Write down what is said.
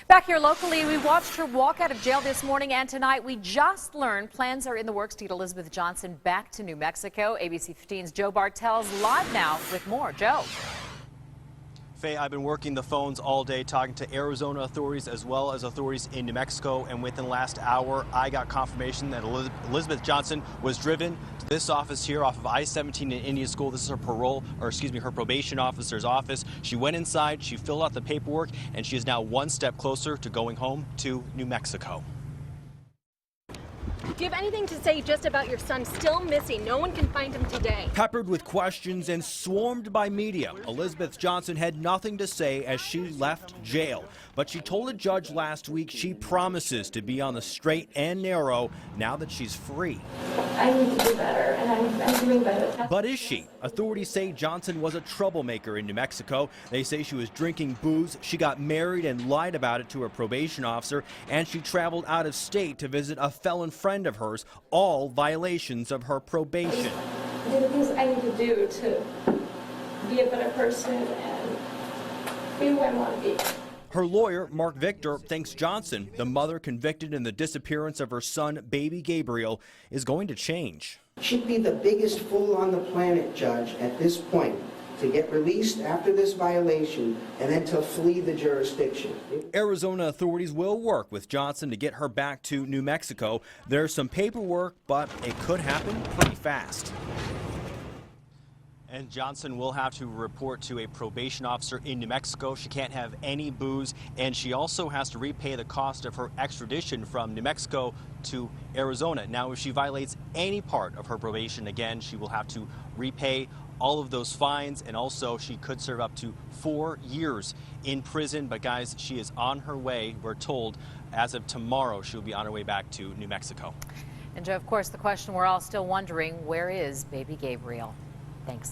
Back here locally, we watched her walk out of jail this morning, and tonight we just learned plans are in the works to get Elizabeth Johnson back to New Mexico. ABC 15's Joe Bartel's live now with more. Joe. Faye, I've been working the phones all day talking to Arizona authorities as well as authorities in New Mexico, and within the last hour I got confirmation that Elizabeth Johnson was driven to this office here off of I-17 in Indian School. This is her her probation officer's office. She went inside, she filled out the paperwork, and she is now one step closer to going home to New Mexico. Do you have anything to say just about your son still missing? No one can find him today. Peppered with questions and swarmed by media, Elizabeth Johnson had nothing to say as she left jail. But she told a judge last week she promises to be on the straight and narrow now that she's free. I need to do better, and I'm doing better. But is she? Authorities say Johnson was a troublemaker in New Mexico. They say she was drinking booze, she got married and lied about it to her probation officer, and she traveled out of state to visit a felon friend of hers, all violations of her probation. The things I need to do to be a better person and be who I want to be. Her lawyer, Mark Victor, thinks Johnson, the mother convicted in the disappearance of her son, baby Gabriel, is going to change. She'd be the biggest fool on the planet, Judge, at this point, to get released after this violation and then to flee the jurisdiction. Arizona authorities will work with Johnson to get her back to New Mexico. There's some paperwork, but it could happen pretty fast. And Johnson will have to report to a probation officer in New Mexico. She can't have any booze, and she also has to repay the cost of her extradition from New Mexico to Arizona. Now, if she violates any part of her probation again, she will have to repay all of those fines, and also she could serve up to 4 years in prison. But guys, she is on her way. We're told as of tomorrow she'll be on her way back to New Mexico. And Joe, of course, the question we're all still wondering, where is baby Gabriel? Thanks.